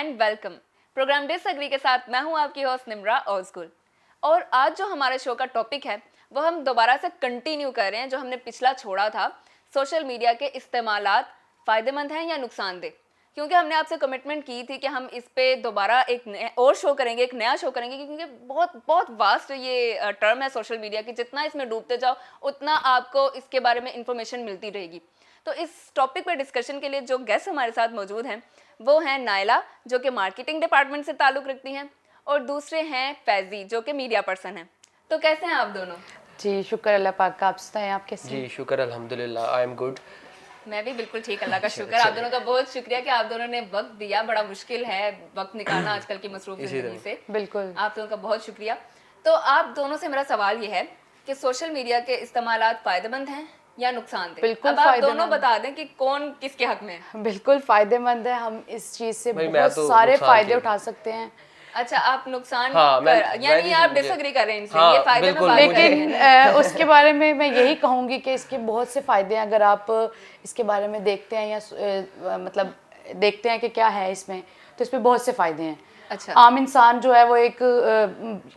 And welcome. Programme disagree के साथ मैं हूं आपकी होस्ट निम्रा ओल्ड स्कूल। और आज जो हमारे शो का टॉपिक है वो हम दोबारा से कंटिन्यू कर रहे हैं जो हमने पिछला छोड़ा था। सोशल मीडिया के इस्तेमालात फ़ायदेमंद हैं या नुकसानदेह, क्योंकि हमने आपसे कमिटमेंट की थी कि हम इस पे दोबारा एक और शो करेंगे, एक नया शो करेंगे, क्योंकि बहुत बहुत वास्ट ये टर्म है सोशल मीडिया की। जितना इसमें डूबते जाओ उतना आपको इसके बारे में इंफॉर्मेशन मिलती रहेगी। तो इस टॉपिक पर डिस्कशन के लिए जो गेस्ट हमारे साथ मौजूद हैं वो हैं नायला, जो कि मार्केटिंग डिपार्टमेंट से ताल्लुक़ रखती हैं, और दूसरे हैं फैज़ी, जो कि मीडिया पर्सन हैं। तो कैसे हैं आप दोनों? जी शुक्र अल्लाह पाक का। आप बताएं आप कैसे हैं? जी शुक्र अल्हम्दुलिल्लाह, आई एम गुड। मैं भी बिल्कुल ठीक, अल्लाह का शुक्र। आप दोनों का बहुत शुक्रिया कि आप दोनों ने वक्त दिया। बड़ा मुश्किल है वक्त निकालना आजकल की मसरूफ ज़िंदगी से। बिल्कुल, आप दोनों का बहुत शुक्रिया। तो आप दोनों से मेरा सवाल ये है कि सोशल मीडिया के इस्तेमालात फ़ायदेमंद हैं या नुकसानदेह? बिल्कुल अब आप दोनों फ़ायदेमंद। बता दें कि कौन किसके हक में है। बिल्कुल फ़ायदेमंद है। हम इस चीज़ से भाई, मैं बहुत तो सारे नुकसान फ़ायदे के- उठा सकते हैं। अच्छा, आप नुकसान हाँ, यानी आप डिसएग्री कर रहे हैं इनसे। हाँ, ये फायदे में बिल्कुल, बात कर रहे लेकिन हैं। उसके बारे में मैं यही कहूँगी कि इसके बहुत से फ़ायदे हैं। अगर आप इसके बारे में देखते हैं या मतलब देखते हैं कि क्या है इसमें, तो इसमें बहुत से फ़ायदे हैं। अच्छा। आम इंसान जो है वो एक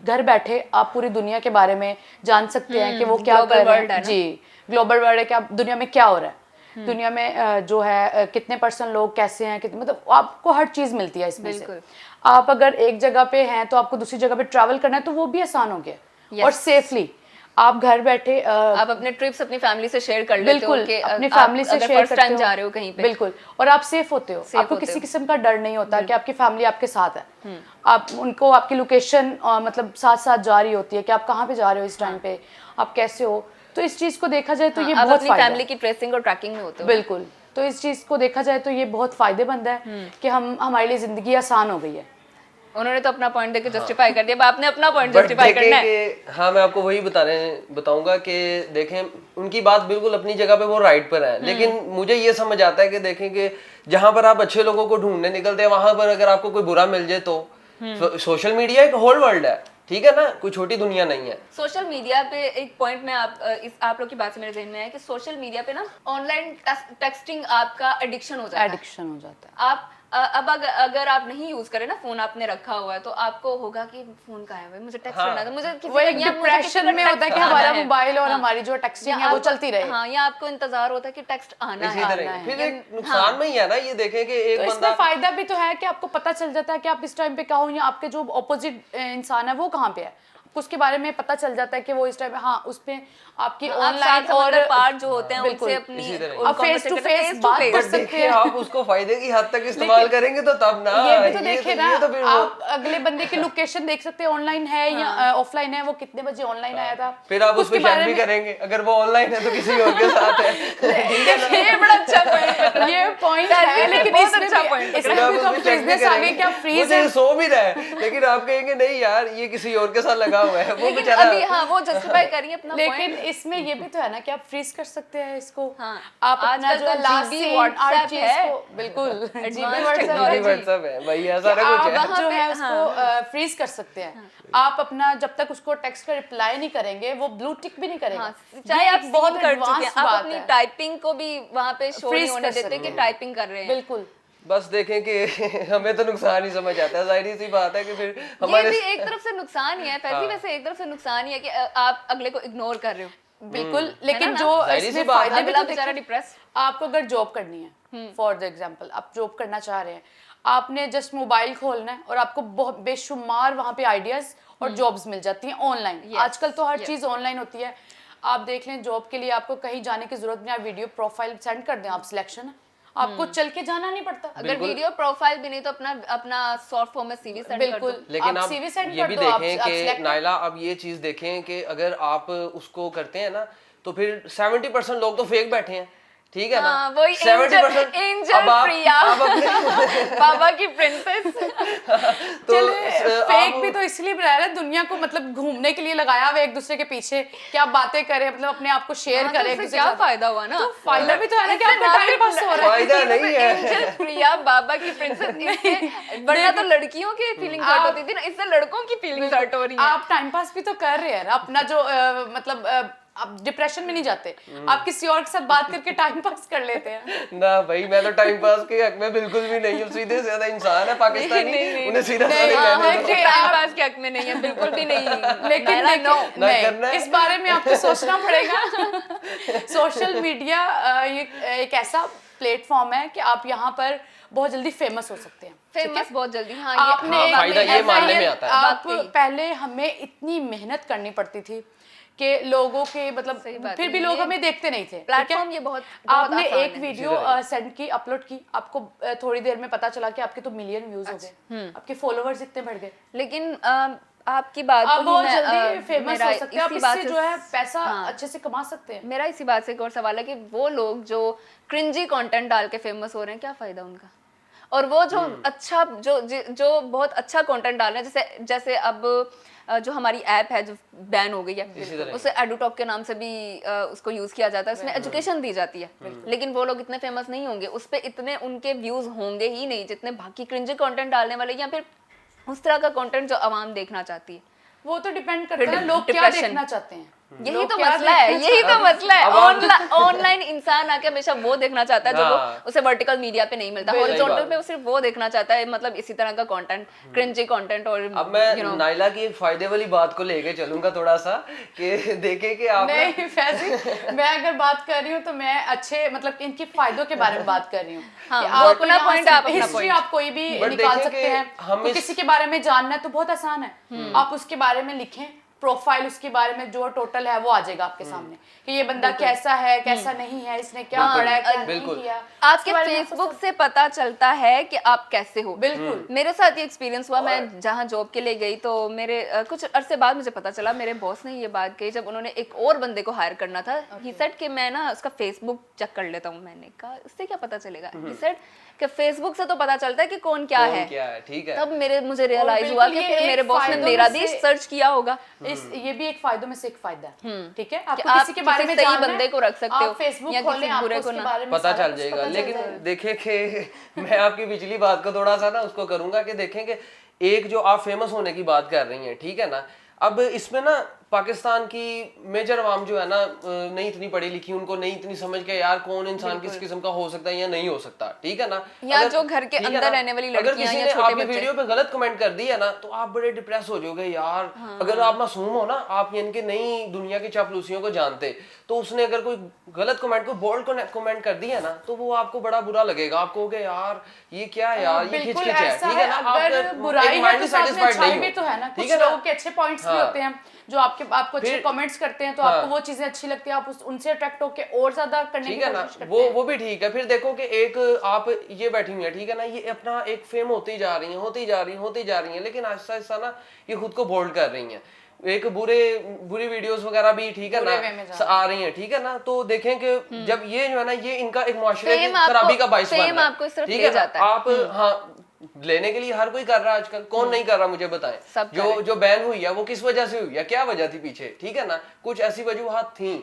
घर बैठे आप पूरी दुनिया के बारे में जान सकते हैं कि वो क्या global कर रहे world है हैं। ना? जी, ग्लोबल वर्ल्ड है कि आप दुनिया में क्या हो रहा है, दुनिया में जो है कितने % लोग कैसे हैं, कितने, मतलब आपको हर चीज़ मिलती है इसमें से। बिल्कुल। आप अगर एक जगह पे हैं तो आपको दूसरी जगह पे ट्रैवल करना है तो वो भी आसान हो गया। Yes. और सेफली आप घर बैठे आप अपने ट्रिप्स अपनी फैमिली से शेयर कर लेते हो बिल्कुल कि अपनी आप फैमिली से अगर शेयर फर्स्ट करते टाइम हो, जा रहे हो कहीं पे। बिल्कुल, और आप सेफ होते हो। आपको होते किसी हो। किस्म का डर नहीं होता कि आपकी फैमिली आपके साथ है। आप उनको आपकी लोकेशन मतलब साथ साथ जा रही होती है कि आप कहाँ पे जा रहे हो इस टाइम पे, आप कैसे हो। तो इस चीज़ को देखा जाए तो ये आप बहुत अपनी फायदा फैमिली है। की ट्रेसिंग और ट्रैकिंग में होते हो। बिल्कुल, तो इस चीज़ को देखा जाए तो ये बहुत फायदेमंद है कि हमारे लिए ज़िंदगी आसान हो गई है। उन्होंने तो अपना पॉइंट देके जस्टिफाई कर दिया, अब आपने अपना पॉइंट बट जस्टिफाई करना है। कि हाँ, मैं आपको वही बताऊंगा कि देखें, उनकी बात बिल्कुल अपनी जगह पे वो राइट पर है, लेकिन मुझे ये समझ आता है कि देखें कि जहां पर आप अच्छे लोगों को ढूंढने निकलते हैं वहां पर अगर आपको कोई बुरा मिल जाए तो सोशल मीडिया एक होल वर्ल्ड है, ठीक है ना, कोई छोटी दुनिया नहीं है। सोशल मीडिया पे एक पॉइंट में आप लोग की बात से मेरे जहन में है कि सोशल मीडिया पे ना ऑनलाइन टेक्सटिंग आपका एडिक्शन हो जाता है। एडिक्शन हो जाता है। आप अब अगर आप नहीं यूज करें ना, फोन आपने रखा हुआ है, तो आपको होगा कि फोन कहाँ है भाई, मुझे टेक्स्ट करना था, मुझे किसी वो एक या मुझे किसी डिप्रेशन का में होता है text कि आना हमारा है। मोबाइल और हाँ। हमारी जो टेक्सटिंग या है वो आपको- चलती रहे। हाँ, या आपको इंतजार होता है कि टेक्स्ट आना इसी है। तरह फिर एक नुकसान में ही है ना, ये देखें कि एक तो बंदा इसमें फायदा भी तो है कि आपको पता चल जाता है कि आप इस टाइम पे कहाँ हो, या आपके जो ऑपोजिट इंसान है वो कहाँ पे है, आपको उसके बारे में पता चल जाता है कि वो इस टाइम, हाँ उस पे आपकी ऑनलाइन और पार्ट जो होते हैं बिल्कुल, उनसे अपनी इसी तरह। आप फेस टू फेस बात कर बट सकते देखिए, हैं। आप उसको फायदे की हद तक इस्तेमाल करेंगे तो तब ना, ये भी तो देखिए ना, ये तो फिर आप अगले बंदे की लोकेशन देख सकते हैं, ऑनलाइन है या ऑफलाइन है, वो कितने बजे ऑनलाइन आया था। फिर आप उस उसके पर बारे शक भी में- करेंगे अगर वो ऑनलाइन है तो किसी और के साथ है। ये बड़ा अच्छा पॉइंट ये पॉइंट है, लेकिन बहुत इसमें अच्छा भी point इसमें फिर आप भी उस तो पे check भी बिजनेस आ गए करेंगे। कि आप वो फ्रीज तो ये सो भी रहा है, लेकिन आप कहेंगे नहीं यार ये किसी और के साथ लगा हुआ है, वो लेकिन बेचारा। अभी हाँ वो जस्टिफाई करिए अपना लेकिन point। इसमें ये भी तो है ना कि आप फ्रीज कर सकते हैं इसको। हाँ, आप अपना आजकल जो तो लास्ट GB सीन WhatsApp हर चीज है। को बिल्कुल Advanced GB technology। WhatsApp WhatsApp है भैया, सारा कुछ है। आप जो है पे, उसको फ्रीज कर सकते हैं। आप अपना जब तक उसको टेक्स्ट का रिप्लाई नहीं करेंगे वो ब्लू टिक भी नहीं करेगा। हाँ, चाहे ये आप एक बहुत कर चुके हैं, advanced आप बात अपनी है। टाइपिंग को भी वहाँ पे शो नहीं Freeze होने कर देते सकते कि हैं। टाइपिंग कर रहे हैं। बिल्कुल, बस देखें कि हमें तो नुकसान ही समझ आता है, जाहिर सी बात है कि फिर ये हमारे भी एक तरफ से नुकसान ही है फैसी, वैसे एक तरफ से नुकसान ही है कि आप अगले को इग्नोर कर रहे हो। बिल्कुल, लेकिन ना? जो जाहिर सी इसमें बात है। फायदे भी अगला तो बेचारा देखिए। डिप्रेस। आपको अगर जॉब करनी है, फॉर द एग्जाम्पल आप जॉब करना चाह रहे हैं, आपने जस्ट मोबाइल खोलना है और आपको बहुत बेशुमार वहाँ पे आइडियाज और जॉब्स मिल जाती हैं ऑनलाइन। Yes, आजकल तो हर yes. चीज़ ऑनलाइन होती है। आप देख लें, जॉब के लिए आपको कहीं जाने की जरूरत नहीं, आप वीडियो प्रोफाइल सेंड कर दें, आप सिलेक्शन है, आपको चल के जाना नहीं पड़ता। अगर वीडियो प्रोफाइल भी नहीं तो अपना शॉर्ट फॉर्म में सीवी सेंड कर दो। बिल्कुल, लेकिन आप आप CV सेंड ये कर भी दो, आप देखें कि select हो। नायला, अब ये चीज देखें कि अगर आप उसको करते हैं ना तो फिर 70% लोग तो फेक बैठे हैं, ठीक है ना। हाँ, वही 70% एंजल अब प्रिया, आप अपने बाबा की प्रिंसेस। तो फेक भी तो इसलिए बना रहे हैं, दुनिया को मतलब घूमने के लिए लगाया हुआ एक दूसरे के पीछे कि आप बातें करें, मतलब अपने आप को शेयर हाँ, तो करें एक उससे दूसरे क्या के साथ। फायदा हुआ ना? तो फायदा भी तो है ना कि इससे आपका ना टाइम सिर्फ पास हो रहा है। फायदा नहीं है। एंजल प्रिया, बाबा की प्रिंसेस, वरना तो लड़कियों की फीलिंग हर्ट होती थी ना, इससे लड़कों की फीलिंग हर्ट हो रही है। आप टाइम पास भी तो कर रहे हैं ना, अपना जो मतलब आप डिप्रेशन में नहीं जाते, आप किसी और के साथ बात करके टाइम पास कर लेते हैं। ना भाई, मैं तो टाइम पास के हक में बिल्कुल भी नहीं हूँ। सीधे से ज्यादा इंसान है पाकिस्तानी, उन्हें सीधा साधा कहने दो। टाइम पास के हक में नहीं है, बिल्कुल भी नहीं। लेकिन नायला, no। ना करना है। इस बारे में आपको सोचना पड़ेगा। सोशल मीडिया ये एक ऐसा प्लेटफॉर्म है कि आप यहाँ पर बहुत जल्दी फेमस हो सकते हैं। फेमस बहुत जल्दी, हाँ आपने हाँ, फायदा ये ऐसा मानने है, में आता है। आप वाकई। पहले हमें इतनी मेहनत करनी पड़ती थी कि लोगों के मतलब सही बात फिर है, भी लोग ये हमें देखते नहीं थे। ठीक है? प्लेटफॉर्म ये बहुत आपने आसान एक है। वीडियो सेंड की, अपलोड की, आपको थोड़ी देर में पता चला कि आपके तो मिलियन व्यूज हो गए, आपके फॉलोअर्स इतने बढ़ गए, लेकिन आपकी बात आप को ही बहुत मैं, जल्दी फेमस मेरा हो सकते हैं, आप इसी बात इससे से- जो है पैसा हाँ। अच्छे से कमा सकते हैं। मेरा इसी बात से एक और सवाल है कि वो लोग जो क्रिंजी कंटेंट डाल के फेमस हो रहे हैं, क्या फायदा उनका? और वो जो अच्छा जो बहुत अच्छा कंटेंट डाल रहे हैं, जैसे अब जो हमारी ऐप है जो बैन हो गई है, उसे एडुटॉक के नाम से भी उसको यूज किया जाता है, उसमें एजुकेशन दी जाती है, लेकिन वो लोग इतने फेमस नहीं होंगे, उस पे इतने उनके व्यूज होंगे ही नहीं जितने बाकी क्रिंजी कंटेंट डालने वाले या फिर उस तरह का कंटेंट जो आवाम देखना चाहती है। वो तो डिपेंड करता है फिर ना लोग क्या depression। देखना चाहते हैं। यही लोग तो क्या मसला है, देखना यही तो मसला है। अब ऑनलाइन इंसान आके हमेशा वो देखना चाहता है जो वो हाँ। उसे वर्टिकल मीडिया पे नहीं मिलता, सही हॉरिजॉन्टल बात पे वो सिर्फ वो देखना चाहता है, मतलब इसी तरह का कंटेंट, क्रिंजी कंटेंट। और अब मैं नाइला की एक फायदे वाली बात को लेके चलूंगा थोड़ा सा कि देखे कि आप नहीं फैजी, मैं अगर बात कर रही हूँ तो मैं अच्छे मतलब इनकी फायदों के बारे में बात कर रही हूँ। हाँ, कि वो आप अपना point, आप अपना हिस्ट्री point। आप कोई भी But निकाल देखें सकते कि हैं, हम तो इस- किसी के बारे में जानना है तो बहुत आसान है, आप उसके बारे में लिखें, प्रोफाइल उसके बारे में जो टोटल है वो आ जाएगा आपके सामने कि ये बंदा कैसा है, कैसा नहीं है, इसने क्या पढ़ा है, क्या नहीं बिल्कुल। किया। आपके उसके बारे में आपको फेसबुक से पता चलता है कि आप कैसे हो। बिल्कुल। मेरे साथ ये एक्सपीरियंस हुआ, मैं जहाँ जॉब के लिए गई तो मेरे कुछ अरसे बाद मुझे पता चला, मेरे बॉस ने ये बात कही जब उन्होंने एक और बंदे को हायर करना था। ही सेड कि मैं ना उसका फेसबुक चेक कर लेता हूँ। मैंने कहा इससे क्या पता चलेगा? ही सेड कि फेसबुक से तो पता चलता है कि कौन क्या है। ठीक है। तब मुझे रियलाइज हुआ कि बिल्कुल फिर ये मेरे एक बॉस ने फायदों मेरा में भी से- सर्च किया होगा। ये भी एक फायदों में से एक फायदा है, ठीक है? कि आपको आप किसी के बारे किसी में सही जानना है, बंदे को रख सकते हो आप फेसबुक या किसी खोलें, आपको बुरे को उसके ना। बारे में पता सारा चल कुछ जाएगा। पता चल लेकिन जाएगा। देखें कि मैं आपकी पिछली बात को थोड़ा सा ना उसको करूंगा कि देखें कि एक जो आप फेमस होने की बात कर रही हैं, ठीक है ना, अब इसमें ना पाकिस्तान की मेजर आवाम जो है ना नहीं इतनी पढ़ी लिखी, उनको नहीं इतनी समझ के यार कौन इंसान किस किस्म का हो सकता है या नहीं हो सकता, ठीक है ना। या जो घर के ठीक है अंदर ना, रहने वाली अगर लड़कियां किसी या ने छोटे आपकी बच्चे। वीडियो पे गलत कमेंट कर दिया ना तो आप बड़े डिप्रेस हो जाओगे यार। अगर आप मासूम हो ना, आप इनके नई दुनिया की चापलूसियों को जानते, तो उसने अगर कोई गलत कमेंट को बोल्ड कमेंट कर दिया ना तो वो आपको बड़ा बुरा लगेगा। आप कहोगे यार ये क्या है यार, ये बिल्कुल खिचखिच है, ऐसा ठीक है ना। अगर आप बुराई है तो साथ में satisfied अच्छाई नहीं भी हो, तो है ना। ठीक कुछ है ना? लोगों के अच्छे पॉइंट्स भी हाँ। होते हैं जो आपको अच्छे फिर- कमेंट्स करते हैं तो हाँ। आपको वो चीजें अच्छी लगती है, आप उनसे अट्रैक्ट होके और ज्यादा करने की ठीक है ना, कोशिश करते हैं। वो भी ठीक है। फिर देखो कि एक आप ये बैठी हुई है, ठीक है ना, ये अपना एक फेम होती जा रही है, होती जा रही है, लेकिन आहिस्ता आहिस्ता ना ये खुद को बोल्ड कर रही हैं। एक बुरी वीडियोस वगैरह भी, ठीक है बुरे वे में ना, जा आ रही हैं, ठीक है ना। तो देखें कि जब ये जो है ना, ये इनका एक माशरे की Fame आपको- खराबी का बाइस बन fame रहा है, आपको इस तरफ ठीक ले है ना। जाता है। आप हाँ लेने के लिए हर कोई कर रहा है आजकल, कौन नहीं कर रहा मुझे बताएं। सब कर रहे हैं। जो बैन हुई है वो किस वजह से हुई है, क्या वजह थी पीछे, ठीक है ना। कुछ ऐसी वजूहत थी,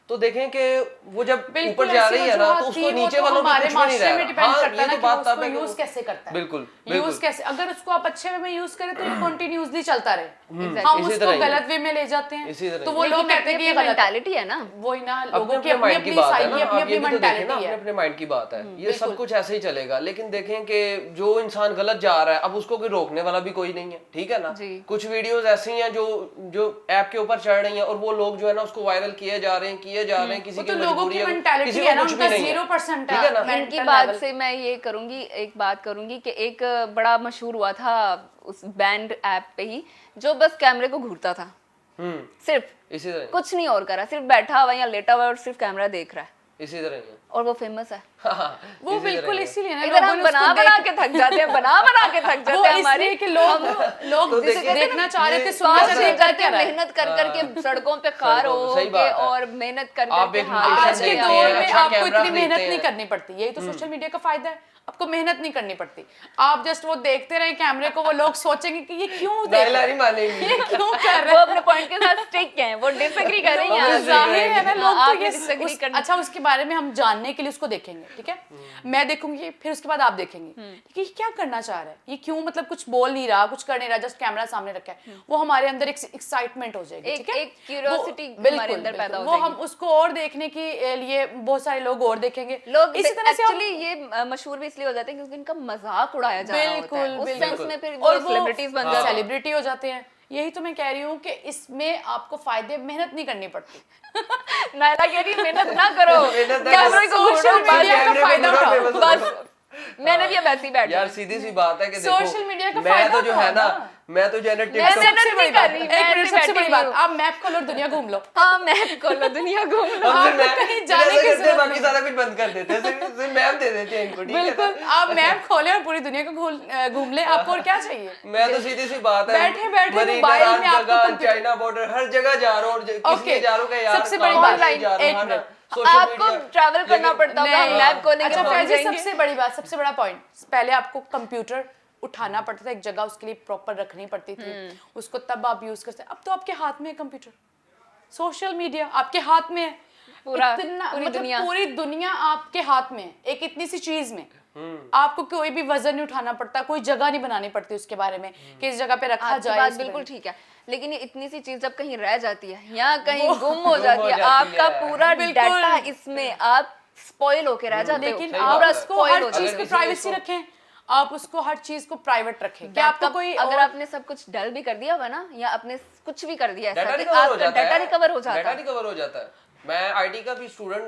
तो देखें कि वो जब बिल्कुल ऊपर जा ऐसी रही है ना वजूहत तो थी, उसको वो नीचे तो वालों को हमारे कुछ भी नहीं माशरे रह में रहा। डिपेंड हाँ, करता है ये ना तो कि बात उसको तब है कि यूज कैसे करता है। बिल्कुल यूज कैसे, अगर उसको आप अच्छे वे में यूज करें तो ये कंटिन्यूअसली चलता रहे। Exactly. हम इसी उसको तरह ही है। गलत वे में ले जाते हैं इसी तरह तो ही वो है। लोग कहते हैं कि ये गलत है। मेंटालिटी है ना। वही ना, अपने लोगों की अपने अपनी माइंड की अपनी बात है साइकी, ना। अपनी आप ये अपनी भी तो देखें ना, मेंटालिटी अपने है। अपने माइंड की बात है। ये सब कुछ ऐसे ही चलेगा। लेकिन देखें कि जो इंसान गलत जा रहा है, अब उसको कोई रोकने वाला भी कोई नहीं है, ठीक है ना। जी। कुछ वीडियोस ऐसी हैं जो ऐप के ऊपर चढ़ रही हैं और वो लोग जो है ना उसको वायरल किए जा रहे हैं, किसी वो की तो लोगों मजबूरी की है, mentality किसी है को ना, कुछ उनका भी नहीं है, 0% ठीक है ना। mental इनकी बात level। से मैं ये करूंगी, एक बात करूंगी कि एक बड़ा मशहूर हुआ था उस बैंड ऐप पे ही, जो बस कैमरे को घूरता था, सिर्फ इसी तरह कुछ नहीं और कर रहा, सिर्फ बैठा हुआ या लेटा हुआ और सिर्फ कैमरा देख रहा है, इसी तरह ही है। और वो फेमस है। वो बिल्कुल इसीलिए ना इधर लोगों हम ने बना उसको बना के थक जाते हैं, बना के थक जाते वो हैं हमारे। इसलिए कि लोग तो जिसे देखिए, देखना चाह रहे थे, ये सुनना पाँच चाह छह रहे थे, करके क्या रहा है? मेहनत कर करके सड़कों पे खार सड़कों पे, सही हो बात के है। और मेहनत कर आप करके एक हार location आज के देखते दौर हैं, में अच्छा आपको कैमरा इतनी मेहनत देखते नहीं हैं। करनी पड़ती, यही तो सोशल मीडिया का फायदा है। आपको मेहनत नहीं करनी पड़ती, आप जस्ट वो देखते रहे कैमरे को, वो लोग सोचेंगे कि ये क्यों देख नाइला रहा नहीं है, मानेंगी। ये क्यों कर रहे वो हैं। अपने पॉइंट के साथ स्टिक हैं, वो डिसएग्री कर रही हैं। जाहिर है ना, लोग हाँ, तो आपने ये disagree करना। अच्छा उसके बारे में हम जानने के लिए उसको देखेंगे, ठीक है, मैं देखूंगी, फिर उसके बाद आप देखेंगे कि ये क्या करना चाह रहा है, ये क्यों मतलब कुछ बोल नहीं रहा, कुछ कर नहीं रहा, जस्ट कैमरा सामने रखा है, वो हमारे अंदर एक एक्साइटमेंट हो जाएगी, ठीक है, एक क्यूरियोसिटी हमारे अंदर पैदा हो वो जाएगी। हम उसको और देखने के लिए बहुत सारे लोग और देखेंगे, लोग इसी तरह से एक्चुअली ये मशहूर भी इसलिए हो जाते हैं क्योंकि इनका मजाक उड़ाया जा रहा होता है, उस सेंस में फिर वो सेलिब्रिटीज बन जाते हैं, सेलिब्रिटी हो जाते हैं। यही तो मैं कह रही हूँ कि इसमें आपको फायदे, मेहनत नहीं करनी पड़ती। नायला कह रही मेहनत ना करो, मेहनत ना कैमरे करो। को सोशल घूरो, मीडिया का कैमरे को फायदा घूरो, उठाओ। फेमस हो बस जाओ। मैंने भी अब ऐसे ही बैठ यार सीधी सी बात है कि देखो सोशल मीडिया का मैं फायदा तो जो है ना, उठाओ ना। मैं तो जो है ना मैं टिकटॉक मेहनत सबसे बड़ी नहीं कर बात, रही, एक मैं मिनट, भी सबसे बैठी बड़ी बात, हूँ। आप मैप खोलो और दुनिया घूम लो। हाँ मैप खोलो, दुनिया घूम लो। हम आपको सिर्फ कहीं मैप जाने की जैसा करते हैं, जरूरत बाकी नहीं। सारा कुछ बंद कर देते हैं, सिर्फ मैप दे देते हैं इनको, ठीक है ना? बिल्कुल, आप मैप खोले और पूरी दुनिया को घूम ले, आपको और क्या चाहिए? मैं तो सीधी सी बात है, बैठे-बैठे मरीना, मोबाइल में आपको राजगंगा, कंप्यूटर- चाइना बॉर्डर, हर जगह जा रहा हूँ, और किस ओके, लिए जा रहा हूँ कि यार सबसे बड़ी काम बात, के लिए जा रहा हूँ, एक है ना? मिनट। सोशल आपको मीडिया, ट्रैवल करना पड़ता होगा, हम मैप खोलेंगे अच्छा पहुंच फैजी, जाएंगे। सबसे बड़ी बात, सबसे बड़ा पॉइंट, पहले आपको कंप्यूटर उठाना पड़ता था एक जगह, उसके लिए प्रॉपर रखनी पड़ती थी, उसको तब आप यूज करते, अब तो आपके हाथ में है कंप्यूटर, सोशल मीडिया आपके हाथ में है, पूरा- इतना पूरी मतलब दुनिया। पूरी दुनिया आपके हाथ में है, एक इतनी सी चीज में आपको कोई भी वजन नहीं उठाना पड़ता, कोई जगह नहीं बनानी पड़ती उसके बारे में कि इस जगह पे रखा आपकी जाए, बात इसके बिल्कुल बारे में। ठीक है, लेकिन ये इतनी सी चीज जब कहीं रह जाती है या कहीं गुम हो गुम जाती हो है, जाती आपका है। पूरा बिल्कुल। डाटा इसमें आप स्पॉइल होके रह जाते हो, लेकिन सही आप बात है। उसको spoil हर हो चीज जाएगा। पे अगर प्राइवेसी इसीलिए रखें, आप उसको हर चीज को प्राइवेट रखें कि आपको कोई अगर और- आपने सब कुछ डल भी कर दिया हुआ ना, या आपने कुछ भी कर दिया ऐसा डाटा कि रिकवर हो आपका जाता डाटा है, रिकवर हो जाता डाटा है। रिकवर हो जाता है। मैं आईटी का भी स्टूडेंट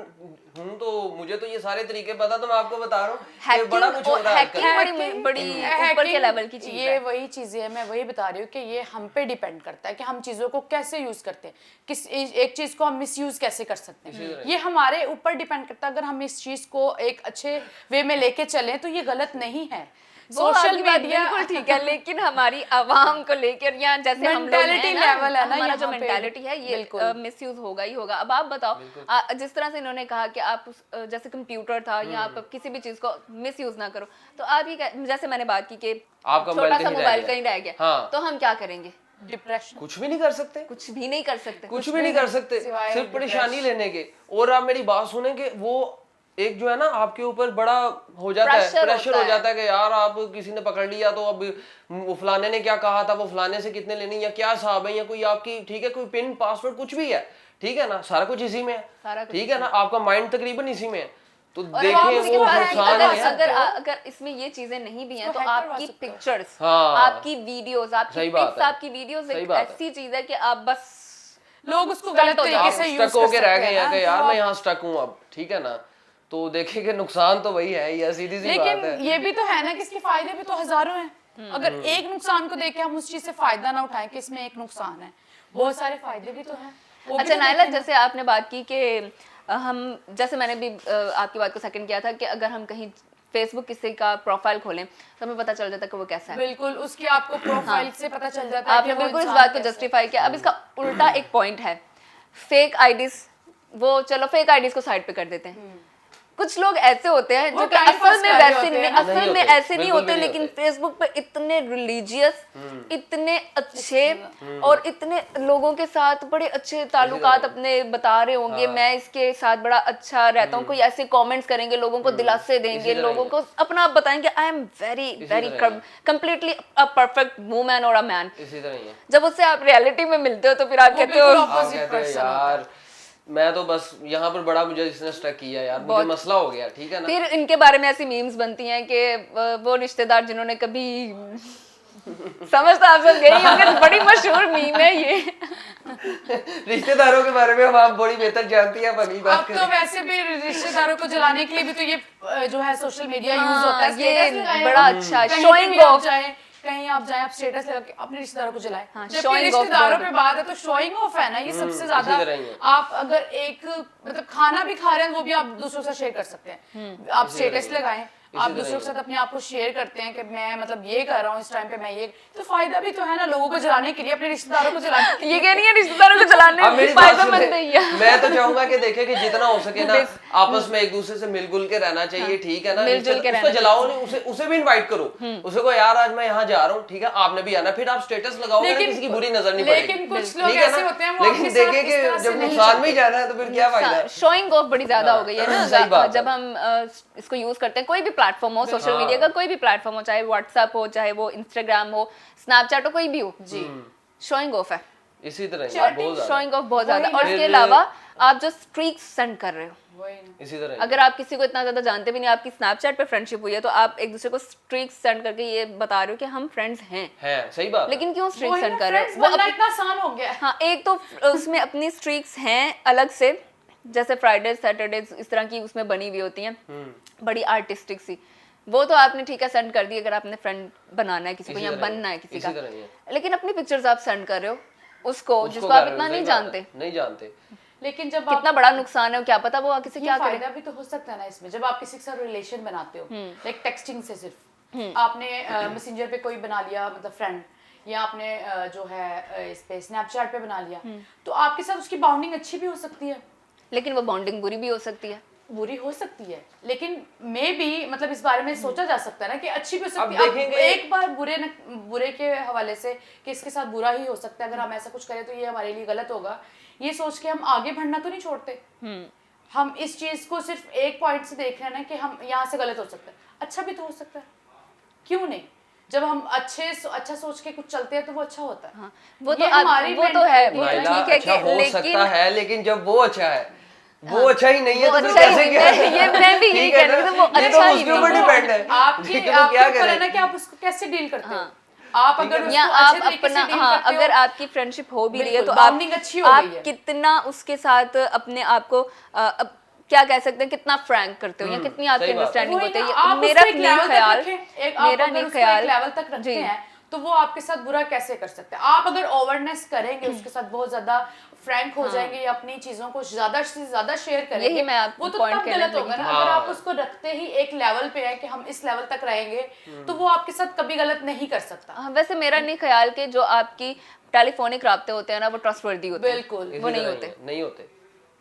हूँ, तो मुझे तो ये सारे तरीके पता, तो मैं आपको बता रहा हूँ कि बड़ा कुछ हो रहा है आजकल। हैकिंग बड़ी ऊपर के लेवल की चीज ये है। वही चीजें है, मैं वही बता रही हूँ कि ये हम पे डिपेंड करता है कि हम चीजों को कैसे यूज करते हैं, किस एक चीज को हम मिस यूज कैसे कर सकते हैं, ये हमारे ऊपर डिपेंड करता है। अगर हम इस चीज को एक अच्छे वे में लेके चलें तो ये गलत नहीं है। वो आपकी बात बिल्कुल ठीक है, लेकिन हमारी आवाम को लेकर, या जैसे हम लोग Mentality हैं level है ना हमारा जो यहाँ पे। मेंटालिटी है ये बिल्कुल। मिसयूज होगा ही होगा। अब आप बताओ, जिस तरह से इन्होंने कहा कि आप जैसे कंप्यूटर था या आप किसी भी चीज को मिसयूज ना करो, तो आप ही जैसे मैंने बात की कि आपका छोटा सा कहीं रह मोबाइल गया। कहीं रह गया, हाँ। तो हम क्या करेंगे? डिप्रेशन, कुछ भी नहीं कर सकते, कुछ भी नहीं कर सकते। कुछ भी नहीं कर सकते, सिवाय सिर्फ परेशानी लेने के। और आप मेरी बात सुनेंगे, वो एक जो है ना आपके ऊपर बड़ा हो जाता है, Pressure प्रेशर होता हो है। जाता है कि यार आप किसी ने पकड़ लिया, तो अब वो फलाने ने क्या कहा था, वो फलाने से कितने लेनी, या क्या हिसाब है, या कोई आपकी, ठीक है, कोई पिन पासवर्ड कुछ भी है, ठीक है ना, सारा कुछ इसी में सारा है, कुछ ठीक है ना, आपका माइंड तकरीबन इसी में है। तो और देखें आप उसके वो पास नुकसान अगर है। अगर इसमें ये चीजें नहीं भी हैं, उसको तो hack करवा आपकी सकते हो। पिक्चर्स, हाँ। आपकी वीडियोस, आपकी सही बात पिक्स, है। आपकी वीडियोस सही एक बात है। ऐसी चीज है कि आप बस लोग उसको Stuck गलत हो तरीके जाओ। से आप यूज स्टक होके रह गए हैं कि यार मैं हैं। यहाँ स्टक हूँ अब, ठीक है ना, तो देखें कि नुकसान तो वही है, ये सीधी सी बात लेकिन है। ये भी तो है ना कि इसके फायदे भी तो हजारों हैं। अगर एक नुकसान को देख के हम उस चीज से फायदा ना उठाएं कि इसमें एक नुकसान है, बहुत सारे फायदे भी तो हैं। वो भी अच्छा तो नायला, देखें ना। जैसे आपने बात की कि हम, जैसे मैंने भी आपकी बात को सेकंड किया था कि अगर हम कहीं फेसबुक किसी का प्रोफाइल खोलें तो हमें पता चल जाता है कि वो कैसा है। बिल्कुल, उसकी आपको प्रोफाइल से पता चल जाता है आपने कि वो बिल्कुल इस इंसान बात को कैसा है। जस्टिफाई किया। अब इसका उल्टा एक पॉइंट है, फेक आईडीज। वो चलो फेक आईडीज को साइड पे कर देते हैं, कुछ लोग ऐसे होते हैं वो जो कि time असल pass में कर रहे वैसे होते नहीं, हैं ना। असल नहीं में होते, ऐसे नहीं बिल्कुल होते, भी नहीं लेकिन होते। फेसबुक पे इतने रिलीजियस, इतने अच्छे और इतने लोगों के साथ बड़े अच्छे ताल्लुकात अपने बता रहे होंगे, मैं इसके साथ बड़ा अच्छा रहता हूँ, कोई ऐसे कमेंट्स करेंगे, लोगों को दिलासे देंगे, इसी तरह लोगों ही को अपना आप बताएंगे आई एम वेरी वेरी तरह ही कंप्लीटली अ परफेक्ट वुमन और अ मैन। इसी तरह ही है। जब उससे आप रियलिटी में मिलते हो तो फिर आप कहते बिल्कुल हो आप opposite कहते हैं person होता यार मैं तो बस यहाँ पर बड़ा मुझे इसने स्टक किया यार, मुझे मसला हो गया, ठीक है ना। फिर इनके बारे में ऐसी मीम्स बनती हैं कि वो रिश्तेदार जिन्होंने कभी समझ तो आप सब गई होंगे, बड़ी मशहूर मीम है ये। रिश्तेदारों के बारे में हम आप बड़ी बेहतर जानती हैं, बनी अब बात तो करें। वैसे भी रिश्तेदारों को जलाने के लिए भी तो ये जो है सोशल मीडिया यूज हाँ, होता है। ये status लगाएं, बड़ा अच्छा कहीं showing पे भी आप off। जाएं, कहीं आप जाएं, आप स्टेटस लगा के अपने रिश्तेदारों को जलाएं। हाँ, जबकि showing off रिश्तेदारों बहुत पे बात है तो शोइंग ऑफ है ना, ये सबसे ज्यादा। इसी तरह ही है। आप अगर एक मतलब खाना भी खा रहे हैं वो भी आप दूसरों से शेयर कर सकते हैं। आप स्टेटस लगाएं, आप दूसरों के साथ अपने आप को शेयर करते हैं कि मैं मतलब ये कर रहा हूँ इस टाइम पे, मैं ये, तो फायदा भी तो है ना लोगों को जलाने के लिए, अपने रिश्तेदारों को जलाने के लिए। ये कह रही है रिश्तेदारों को जलाने अब मेरी में बात फायदेमंद सुने, है ये। मैं तो चाहूंगा कि देखे कि जितना हो सके ना आपस में एक दूसरे से मिलजुल के रहना चाहिए, ठीक है ना। मिलजुल के उसको रहना जलाओ नहीं, उसे भी इनवाइट करो, उसे को यार आज मैं यहाँ जा रहा हूँ, ठीक है आपने भी आना, फिर आप स्टेटस लगाओगे ना, किसी की बुरी नजर नहीं पड़ेगी। लेकिन कुछ लोग ठीक है ऐसे ना? होते हैं वो लेकिन आपके साथ देखे इस तरह कि से जब नहीं नुकसान में ही चलते। जाना है तो फिर क्या फायदा। शोइंग ऑफ बड़ी ज्यादा हो गई है ना, सही बात है। जब हम इसको यूज करते हैं, कोई भी प्लेटफॉर्म हो, सोशल मीडिया का कोई भी प्लेटफॉर्म हो, चाहे व्हाट्सएप हो, चाहे वो इंस्टाग्राम हो, स्नैपचैट हो, कोई भी हो जी, शोइंग ऑफ है, इसी तरह ही है, बहुत ज्यादा शोइंग ऑफ बहुत ज्यादा। वही और ना। इसके अलावा आप जो स्ट्रीक्स सेंड कर रहे हो, वही ना। इसी तरह ही। अगर आप किसी को इतना ज्यादा जानते भी नहीं, आपकी स्नैपचैट पे फ्रेंडशिप हुई है, तो आप एक दूसरे को स्ट्रीक्स सेंड करके ये बता रहे हो कि हम फ्रेंड्स हैं, है सही बात है। लेकिन क्यों स्ट्रीक्स वही सेंड ना, कर रहे friends हो? वो बनना इतना आसान हो गया है। हाँ, एक तो उसमें अपनी स्ट्रीक्स हैं अलग से, जैसे फ्राइडे सैटरडे इस तरह की उसमें बनी हुई होती हैं, बड़ी आर्टिस्टिक सी, वो तो आपने ठीक है सेंड कर दी अगर आपने फ्रेंड बनाना है किसी को इसी या तरह बनना है किसी इसी का, तरह ही है। लेकिन अपनी पिक्चर्स आप सेंड कर रहे हो उसको उसको जिसको कर आप रहे हो, इतना सही नहीं बात है। जानते, नहीं जानते। लेकिन जब कितना बड़ा नुकसान है, क्या पता वो किसी ये क्या करे। फायदा भी तो हो सकता है ना इसमें, जब आप किसी के साथ रिलेशन बनाते हो, लाइक टेक्सटिंग से सिर्फ आपने मैसेंजर पे कोई बना लिया मतलब फ्रेंड, या आपने जो है इस पे स्नैपचैट पे बना लिया, तो आपके साथ उसकी बाउंडिंग अच्छी भी हो सकती है, लेकिन वो बॉन्डिंग बुरी भी हो सकती है। बुरी हो सकती है, लेकिन मे बी मतलब इस बारे में सोचा जा सकता है ना कि अच्छी भी हो सकती है। अब अब देखेंगे- एक बार बुरे के हवाले से कि इसके साथ बुरा ही हो सकता है, अगर हम ऐसा कुछ करें तो ये हमारे लिए गलत होगा, ये सोच के हम आगे बढ़ना तो नहीं छोड़ते। हम इस चीज को सिर्फ एक पॉइंट से देख रहे हैं ना कि हम यहाँ से गलत हो सकता है, अच्छा भी तो हो सकता है, क्यों नहीं। जब हम अच्छा सोच के कुछ चलते हैं तो वो अच्छा होता है। हाँ, वो ये तो हमारी वो तो है, वो तो नाइला, ठीक है अच्छा कि हो लेकिन सकता है, लेकिन जब वो अच्छा है, वो अच्छा ही नहीं है वो तो फिर अच्छा ही कैसे नहीं क्या है, ये मैं भी यही ठीक है कह रही ना? थी, वो ये अच्छा तो ही उसके नहीं ऊपर है। डिपेंड है आपके ठीक है, वो क्या ऊपर है करें। ना कि आप उसको कैसे डील करते हो। हाँ। आप अगर या उसको आप अच्छे तरीके से अपना डील हाँ, करते हो, अगर आपकी फ्रेंडशिप हो भी रही है बिल्कुल, तो आप bonding अच्छी हो गई है। कितना उसके साथ अपने आप को क्या कह सकते हैं, कितना फ्रैंक करते हो या कितनी आपकी सही बात है। अंडरस्टैंडिंग वही होती ना, है। आप मेरा उसको एक नहीं लेवल तक ख्याल, रखें, आप मेरा अगर नहीं उसको एक ख्याल लेवल तक रखते जी। हैं तो वो आपके साथ बुरा कैसे कर सकते हैं। आप अगर ओवरनेस करेंगे उसके साथ, बहुत ज्यादा फ्रैंक हो जाएंगे या अपनी चीजों को ज्यादा से ज्यादा शेयर करेंगे, यही मैं आपको वो तो point तब कहने गलत होगा ना। लगी थी। अगर आप हाँ। उसको रखते ही एक लेवल पे है कि हम इस लेवल तक रहेंगे, तो वो आपके साथ कभी गलत नहीं कर सकता। हाँ, वैसे मेरा नहीं ख्याल कि जो आपकी टेलीफोनिक राब्ते होते हैं ना वो ट्रस्टवर्दी होते हैं, बिल्कुल, वो इसी नहीं तरह ही होते। है, नहीं होते,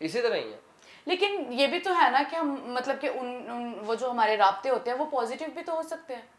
इसी तरह ही है। लेकिन ये भी तो है ना कि हम मतलब कि वो जो हमारे राब्ते होते हैं वो पॉजिटिव भी तो हो सकते हैं।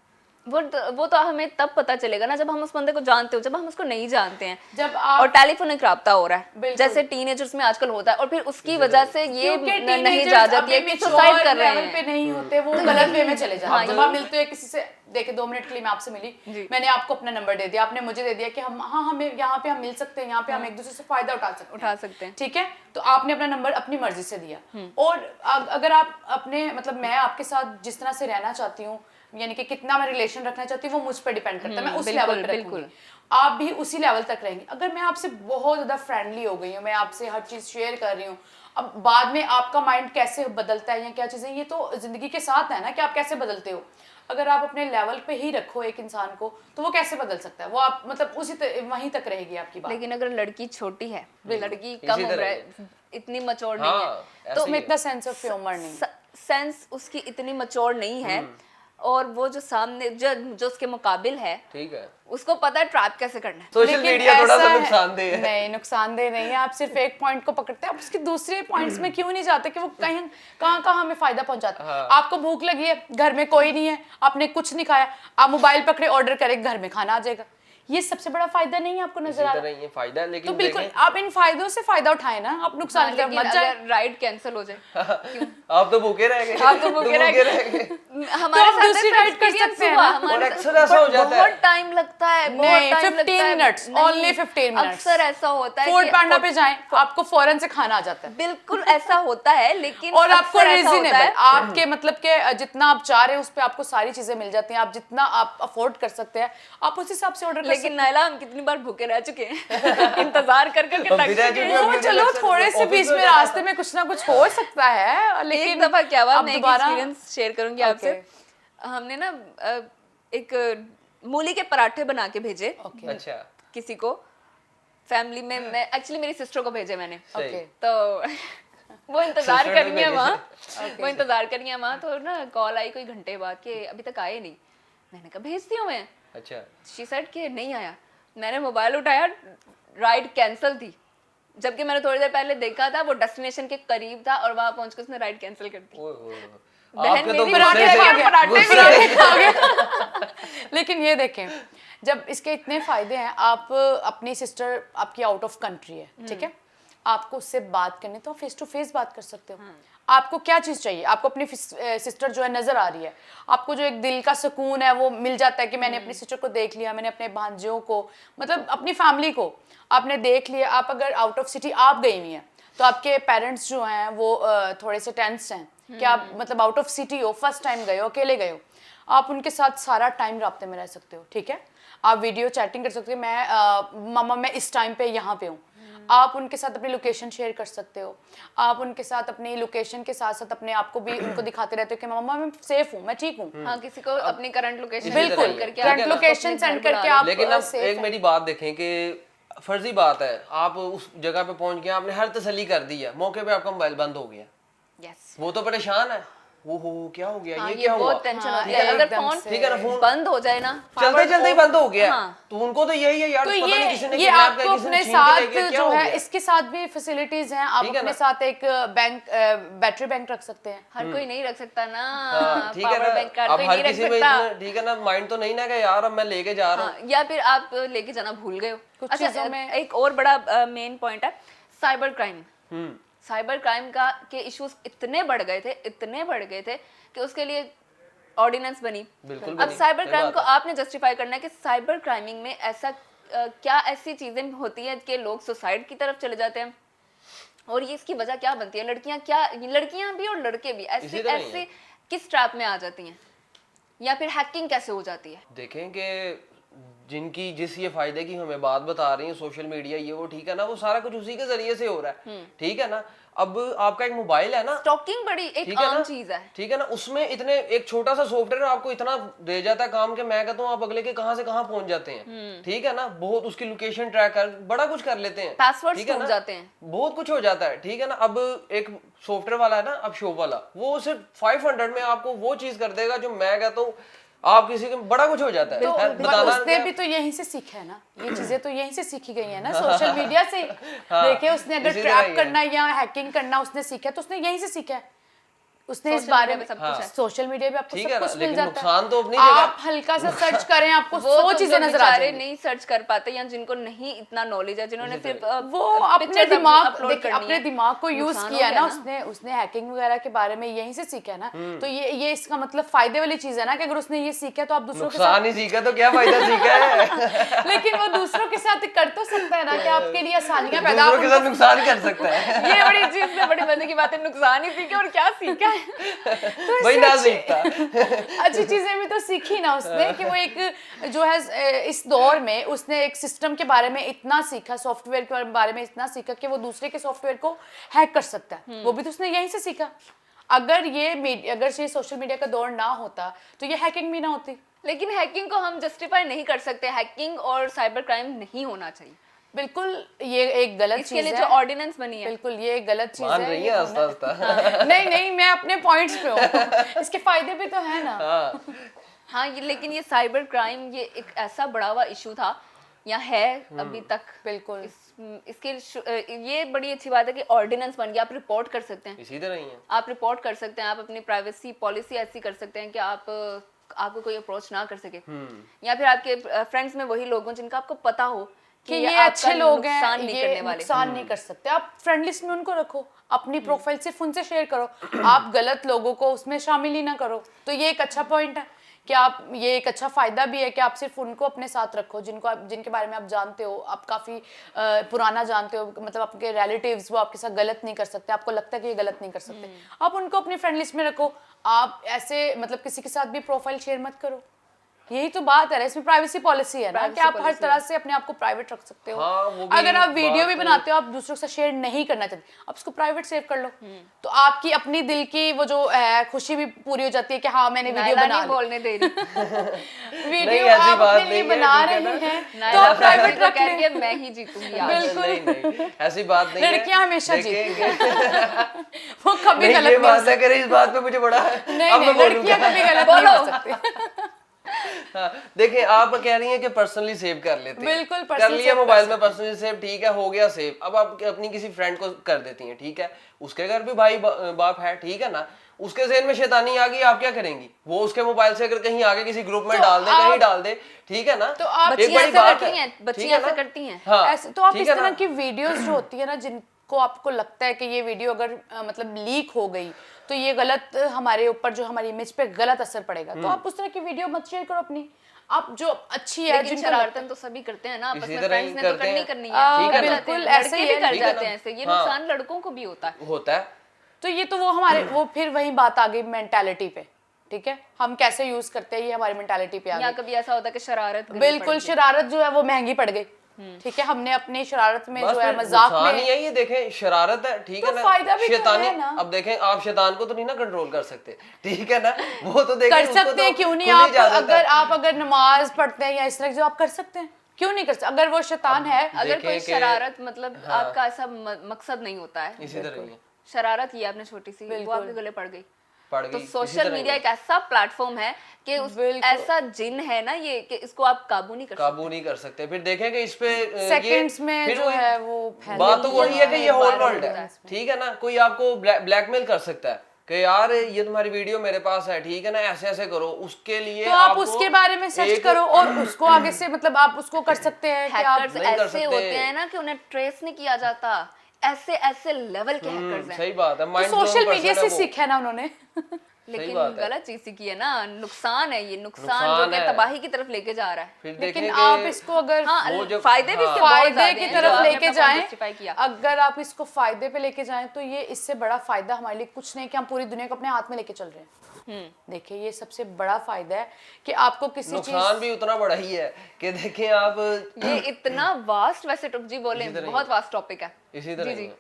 वो तो हमें तब पता चलेगा ना जब हम उस बंदे को जानते हो, जब हम उसको नहीं जानते हैं, जब और आप टेलीफोनिक राब्ता हो रहा है बिल्कुल। जैसे टीनेजर्स में आजकल होता है, और फिर उसकी वजह से ये क्योंकि नहीं teenagers जा जाती है अभी कि mature सुसाइड कर रहे level पे हैं। नहीं होते, वो गलत वे में चले जाते हाँ, हैं। जब ये- आप मिलते हो किसी से, देखे 2 मिनट के लिए मैं आपसे मिली, मैंने आपको अपना नंबर दे दिया, आपने मुझे दे दिया कि हम हाँ हमें यहाँ पे हम मिल सकते हैं, यहाँ पे हम एक दूसरे से फायदा उठा सकते हैं, ठीक है। तो आपने अपना नंबर अपनी मर्जी से दिया, और अगर आप अपने मतलब मैं आपके साथ जिस तरह से रहना चाहती हूँ, यानी कि कितना मैं रिलेशन रखना चाहती हूँ, वो मुझ पर डिपेंड करता है, मैं उस बिल्कुल, लेवल पे बिल्कुल। रखूंगी, आप भी उसी लेवल तक रहेंगे। अगर मैं आपसे बहुत ज्यादा फ्रेंडली हो गई हूँ, मैं आपसे हर चीज शेयर कर रही हूँ, अब बाद में आपका माइंड कैसे बदलता है या क्या चीजें, ये तो जिंदगी के साथ है ना कि आप कैसे बदलते हो। अगर आप अपने लेवल पे ही रखो एक इंसान को, तो वो कैसे बदल सकता है, वो आप मतलब वहीं तक रहेगी आपकी बात। लेकिन अगर लड़की छोटी है, लड़की इसी कम तरह उम्र है, ही इतनी मच्योर हाँ, नहीं है, ऐसे तो ही में है। इतना सेंस ऑफ ह्यूमर नहीं, सेंस उसकी इतनी मच्योर नहीं है, और वो जो सामने जो उसके मुकाबिल है ठीक है, उसको पता है ट्रैप कैसे करना है। सोशल लेकिन मीडिया थोड़ा ऐसा सा है- नुकसानदेह है। नहीं, नुकसानदेह नहीं है। आप सिर्फ एक पॉइंट को पकड़ते हैं, आप उसके दूसरे पॉइंट्स में क्यों नहीं जाते कि वो कहीं कहाँ हमें फायदा पहुंचाता है। हाँ। आपको भूख लगी है, घर में कोई नहीं है, आपने कुछ नहीं खाया, आप मोबाइल पकड़े ऑर्डर करें, घर में खाना आ जाएगा। ये सबसे बड़ा फायदा नहीं है आपको नजर आ इसी रहा? तरह ये फायदा है, तो लेकिन बिल्कुल देखें आप इन फायदों से फायदा उठाए ना, आप नुकसान की तरफ लेकिन मत जाए। अगर राइड कैंसिल हो जाए, आप तो भूखे रह गए, आप तो भूखे रह गए। हमारे आप साथ दूसरी ऐसा ride कर experience सकते हैं हुआ, ना। हमारे और साथ- अक्सर ऐसा हो जाता है। बहुत टाइम लगता है, बहुत नहीं, टाइम 15 लगता है। minutes, नहीं, only 15 minutes। अक्सर ऐसा होता है फूड कि पांडा पे जाएं, आपको फौरन से खाना आ जाता है, बिल्कुल ऐसा होता है, लेकिन और आपको अक्सर ऐसा होता रीजनेबल है। आपके मतलब के जितना आप चाह रहे हैं उस पे आपको सारी चीजें मिल जाती हैं, आप जितना आप अफोर्ड कर सकते हैं आप उस हिसाब से ऑर्डर कर सकते लेकिन नायला हम कितनी बार भूखे रह चुके हैं, इंतजार कर करके हम थक भी रह चुके चुके हैं। हैं। हैं। वो मुझे चलो लगता है थोड़े से ऑफिस बीच में में जाता रास्ते में कुछ ना कुछ हो सकता है, लेकिन एक दफा क्या हुआ, अब मैं एक दोबारा- एक्सपीरियंस शेयर करूंगी आपसे। हमने ना एक मूली के पराठे बना के भेजे अच्छा किसी को, फैमिली में, मैं एक्चुअली मेरी सिस्टर को भेजे मैंने, सही। ओके, तो वो इंतजार Sister कर रही ने है भेजे। वहाँ, वो इंतजार कर रही है वहाँ, तो ना कॉल आई कोई घंटे बाद कि अभी तक आए नहीं। मैंने कहा भेज दिया मैं। अच्छा शी सेड कि नहीं आया। मैंने मोबाइल उठाया, राइड कैंसिल थी, जबकि मैंने थोड़ी देर पहले देखा था वो डेस्टिनेशन के करीब था और वहां पहुंचकर उसने राइड कैंसिल कर दी। ओए होए। बहन आपके तो मेरी गुस्से पराठे से- खा पराठे गुस्सा भी से- लेकिन ये देखें, जब इसके इतने फायदे हैं, आप अपनी सिस्टर आपकी आउट ऑफ कंट्री है, ठीक है, आपको उससे बात करनी तो फेस टू फेस बात कर सकते हो। आपको क्या चीज़ चाहिए, आपको अपनी सिस्टर जो है नजर आ रही है, आपको जो एक दिल का सुकून है वो मिल जाता है कि मैंने अपनी सिस्टर को देख लिया, मैंने अपने भांजियों को, मतलब अपनी फैमिली को आपने देख लिया। आप अगर आउट ऑफ सिटी आप गई हुई हैं तो आपके पेरेंट्स जो हैं वो थोड़े से टेंस हैं कि आप मतलब आउट ऑफ सिटी हो, फर्स्ट टाइम गए हो, अकेले गए हो, आप उनके साथ सारा टाइम राब्ते में रह सकते हो, ठीक है, आप वीडियो चैटिंग कर सकते हो। मामा मैं इस टाइम पे यहाँ पे हूँ, आप उनके साथ अपनी लोकेशन शेयर कर सकते हो, आप उनके साथ अपनी लोकेशन के साथ साथ अपने आप को भी उनको दिखाते रहते हो कि मामा मैं सेफ हूँ, मैं ठीक हूँ। हाँ, किसी को अपनी करंट लोकेशन बिल्कुल, करके करंट लोकेशन सेंड करके आप लेकिन अब safe एक हैं। मेरी बात देखें कि फर्जी बात है, आप उस जगह पे पहुंच गए, आपने हर तसल्ली कर दी है, मौके पे आपका मोबाइल बंद हो गया, यस। वो तो परेशान है, वो हो क्या हो गया, हाँ, ये ये क्या हुआ, बहुत टेंशन हाँ, होती है अगर एकदम फोन से। ठीक है ना, फोन बंद हो जाए ना, चलते चलते ही बंद हो गया, हाँ। तो उनको तो यही है यार, तो पता नहीं किसी ने ये kidnap आपको किया, किसी ने अपने छीन के ले साथ गया, क्या जो हो है गया? इसके साथ भी फैसिलिटीज हैं, आप ठीक है अपने ना? साथ एक बैंक बैटरी बैंक रख सकते हैं। हर कोई नहीं रख सकता ना, हाँ, ठीक है पावर ना, बैंक कार्ड अब कोई हर नहीं रख किसी में सकता। इतना ठीक है ना, माइंड तो नहीं ना कि यार अब मैं लेके जा रहा हूँ। हाँ, या फिर आप लेके जाना भूल गए हो। कुछ अच्छा, चीज़ों में- एक और बड़ा मेन पॉइंट है साइबर क्राइम। साइबर क्राइम का के इश्यूज इतने बढ़ गए थे कि उसके लिए ऑर्डिनेंस बनी। बिल्कुल अब बनी, साइबर सही क्राइम बात को है। आपने जस्टिफाई करना है कि साइबर क्राइमिंग में ऐसा क्या ऐसी चीजें होती हैं कि लोग सुसाइड की तरफ चले जाते हैं, और ये इसकी वजह क्या बनती है? लड़कियां भी और लड़के भी ऐसे इसी तरह ही ऐसे है। किस ट्रैप में आ जाती हैं, या फिर हैकिंग कैसे हो जाती है? देखें कि जिनकी जिस ये फायदे की हमें बात बता रही है सोशल मीडिया, ये वो ठीक है ना, वो सारा कुछ उसी के जरिए से हो रहा है, ठीक है ना। अब आपका एक मोबाइल है ना, स्टॉकिंग बड़ी एक ठीक है आम ना, चीज है। ठीक है ना, उसमें इतने एक छोटा सा सॉफ्टवेयर आपको इतना दे जाता है काम के, मैं कहता हूँ आप अगले के कहां से कहां पहुंच जाते हैं, ठीक है ना, बहुत उसकी लोकेशन ट्रैक कर बड़ा कुछ कर लेते हैं, पासवर्ड्स ठीक है टूट ना, जाते हैं, बहुत कुछ हो जाता है, ठीक है ना। अब एक सॉफ्टवेयर वाला है ना, अब शॉप वाला, वो सिर्फ 500 में आपको वो चीज कर देगा जो मैं कहता हूँ आप किसी के बड़ा कुछ हो जाता है। तो खैर, पर बताना उसने क्या- भी तो यहीं से सीखा है ना, ये चीजें तो यहीं से सीखी गई है ना, सोशल मीडिया से। देखिए उसने अगर इसी तरह ही ट्रैप है। करना या हैकिंग करना उसने सीखा है, तो उसने यहीं से सीखा है। उसने इस Social बारे media में में सब कुछ है। सोशल मीडिया पे आपको ठीक सब है ना, कुछ मिल लेकिन जाता नुकसान तो अपनी है। जगह। आप हल्का सा सर्च करें, आपको वो 100 तो चीजें जो नजर आ बेचारे जाएंगी। नहीं सर्च कर पाते या जिनको नहीं इतना नॉलेज है, जिन्होंने सिर्फ वो अपने pictures दिमाग upload देखिए, करनी अपने है, दिमाग को यूज नुकसान हो किया है गया ना उसने हैकिंग वगैरह के बारे में यहीं से सीखा है ना, तो ये इसका मतलब फायदे वाली चीज है ना कि अगर उसने ये सीखा तो आप दूसरों के साथ नुकसान ही सीखा तो क्या फायदा सीखा है। लेकिन वो दूसरों के साथ कर तो सकता है ना कि आपके लिए आसानियां पैदा दूसरों के साथ नुकसान कर सकता है, ये बड़ी चीज से बड़ी मजे की बात है, नुकसान ही सीखे और क्या सीखा है। तो वही इससे ना अच्छी- सीखता। अच्छी चीजें भी तो सीखी ना उसने कि वो एक जो है इस दौर में उसने एक सिस्टम के बारे में इतना सीखा, सॉफ्टवेयर के बारे में इतना सीखा कि वो दूसरे के सॉफ्टवेयर को हैक कर सकता है, वो भी तो उसने यहीं से सीखा। अगर ये सोशल मीडिया का दौर ना होता तो ये हैकिंग भी ना होती। लेकिन हैकिंग को हम जस्टिफाई नहीं कर सकते, हैकिंग और साइबर क्राइम नहीं होना चाहिए, बिल्कुल ये एक गलत इसके चीज लिए है। जो ऑर्डिनेंस बनी है। बिल्कुल ये एक गलत चीज मान है, रही ये है आस्ता होना- आस्ता। नहीं मैं अपने पॉइंट्स पे हूँ, इसके फायदे भी तो है ना। हाँ, लेकिन ये साइबर क्राइम ये एक ऐसा बड़ा हुआ इशू था या है अभी तक। बिल्कुल ये बड़ी अच्छी बात है कि ऑर्डिनेंस बन गया, आप रिपोर्ट कर सकते हैं, इसी तरह ही है। आप रिपोर्ट कर सकते हैं, आप अपनी प्राइवेसी पॉलिसी ऐसी कर सकते हैं कि आपको कोई अप्रोच ना कर सके, या फिर आपके फ्रेंड्स में वही लोग हों जिनका आपको पता हो कि ये आपका अच्छे लोग हैं, नुकसान नहीं ये करने वाले। नुकसान नहीं कर सकते। आप फ्रेंड लिस्ट में उनको रखो, अपनी प्रोफाइल सिर्फ उनसे शेयर करो, आप गलत लोगों को उसमें शामिल ही ना करो। तो ये एक अच्छा पॉइंट है कि आप ये एक अच्छा फायदा भी है कि आप सिर्फ उनको अपने साथ रखो जिनके बारे में आप जानते हो, आप काफी पुराना जानते हो, मतलब आपके रिलेटिव्स वो आपके साथ गलत नहीं कर सकते, आपको लगता है कि ये गलत नहीं कर सकते, आप उनको अपनी फ्रेंड लिस्ट में रखो। आप ऐसे मतलब किसी के साथ भी प्रोफाइल शेयर मत करो, यही तो बात है ना, इसमें प्राइवेसी पॉलिसी है ना कि आप हर तरह से अपने आप को प्राइवेट रख सकते हो। हाँ, वो भी अगर आप वीडियो भी बात बनाते हो, आप दूसरों के साथ शेयर नहीं करना चाहते, आप उसको प्राइवेट सेव कर लो, तो आपकी अपनी दिल की वो जो है खुशी भी पूरी हो जाती है कि हाँ मैंने वीडियो नायला बना नहीं ली। बोलने दे रही। वीडियो ऐसी आप बात अपने लिए नहीं है, बना ठीक है रहे ना? हैं तो नायला आप प्राइवेट को रख कह रही है लें। मैं ही जीतूंगी आज। नहीं नहीं ऐसी बात नहीं है। लड़कियां हमेशा देखेंगे। वो कभी नहीं, गलत ये नहीं हो बात ना करें, इस बात पे मुझे बड़ा नहीं अब नहीं, मैं लड़कियां बोलूंगा। कभी गलत नहीं हो सकती। हाँ, देखिए आप कह रही हैं कि पर्सनली सेव कर लेते हैं, बिल्कुल, कर personally लिया save कर मोबाइल में पर्सनली सेव, ठीक है, हो गया सेव। अब आप अपनी किसी फ्रेंड को कर देती हैं, ठीक है, उसके घर भी भाई बाप है, ठीक है ना, उसके ज़हन में शैतानी आ गई, आप क्या करेंगी? वो उसके मोबाइल से अगर कहीं आगे किसी ग्रुप में तो डाल दे, कहीं डाल दे, ठीक है ना, तो आप एक बड़ी बच्चियां ऐसा बात करती है, हैं, ठीक बच्चियां है ऐसा ना? करती हैं। हाँ, ऐसे तो आप ठीक इस है तरह ना? की वीडियोस जो होती है ना, जिनको आपको लगता है कि ये वीडियो अगर मतलब लीक हो गई तो ये गलत हमारे ऊपर जो हमारी इमेज पे गलत असर पड़ेगा, तो आप उस तरह की वीडियो मत शेयर करो अपनी। आप जो अच्छी है, लेकिन जिनको लगता शरारतन तो सभी करते हैं ना, आपस इसी में तरह ही फ्रेंड्स ने तो करते करनी हैं। करनी आ, है, ठीक है कर ना? जाते हैं, बिल्कुल ऐसे लड़के ही भी है, कर ठीक है जाते ना? हैं ऐसे, ये हाँ। नुकसान लड़कों को भी होता है। होता है। तो ये तो वो हमारे वो फिर वही बात आ गई मेंटालिटी पे, ठीक है, हम कैसे यूज करते हैं ये हमारी मेंटालिटी पे आ या गई। कभी ऐसा होता है कि शरारत करनी बिल्कुल, पड़ती है। शरारत जो है वो महंगी पड़ गई, ठीक है, हमने अपनी शरारत में बस जो है फिर मजाक नुकसान ही में है ये, देखें शरारत है, ठीक तो है ना, फायदा भी तो शैतानी। है ना। अब देखें आप शैतान को तो नहीं ना कंट्रोल कर सकते, ठीक है ना, वो तो देखें कर उसको सकते तो हैं, क्यों नहीं? खुली आप इजाजत है। अगर नमाज पढ़ते हैं या इस तरह जो आप कर सकते हैं, क्यों नहीं कर सकते? अगर वो शैतान है, अगर देखें कोई कि- शरारत मतलब हाँ। आपका ऐसा मकसद नहीं होता है, इसी तरह ही है, शरारत ये आपने छोटी सी वो बिल्कुल। आपके गले पड़ गई, पड़ तो गई, इसी सोशल तरह ही मीडिया है। एक ऐसा प्लेटफॉर्म है कि उस बिल्कुल। ऐसा जिन है ना ये कि इसको आप काबू नहीं कर सकते। काबू नहीं कर सकते। फिर देखें कि इस पे सेकंड्स में फिर जो वही- है वो फैल बात तो जाती है। वही है कि ये एक होल बार वर्ल्ड होता है, है इसमें। ठीक है ना, कोई आपको ब्लैकमेल कर सकता है कि यार ये तुम्हारी वीडियो मेरे पास है, ठीक है ना, ऐसे ऐसे करो, उसके लिए तो आप आपको उसके बारे में सर्च एक- करो और उसको आगे से मतलब आप उसको कर सकते हैं कि आप हैकर्स नहीं कर ऐसे सकते। होते हैं ना कि उन्हें ट्रेस नहीं किया जाता, ऐसे ऐसे लेवल के हैकर्स हैं। सही बात है, तो माइंड सोशल मीडिया से सीखा है ना उन्होंने। लेकिन बात है। गलत चीज सीखी है ना, नुकसान है ये, नुकसान नुकसान जो कि है। तबाही की तरफ लेके जा रहा है। फिर लेकिन देखें आप कि इसको अगर हाँ, वो जो- फायदे भी इसके हाँ। बहुत फायदे ज्यादा की हैं, जो तरफ आपने लेके अपना point justify जाएं, किया। अगर आप इसको फायदे पे लेके जाएं तो ये इससे बड़ा फायदा हमारे लिए कुछ नहीं कि हम पूरी दुनिया को अपने हाथ में लेके चल रहे हैं। देखिए ये सबसे बड़ा फायदा है कि आपको किसी नुकसान चीज भी उतना बड़ा ही है कि देखें आप ये इतना वास्ट, वैसे जी बोले इसी तरह ही बहुत वास्ट टॉपिक है। इसी तरह जी, ही जी। है।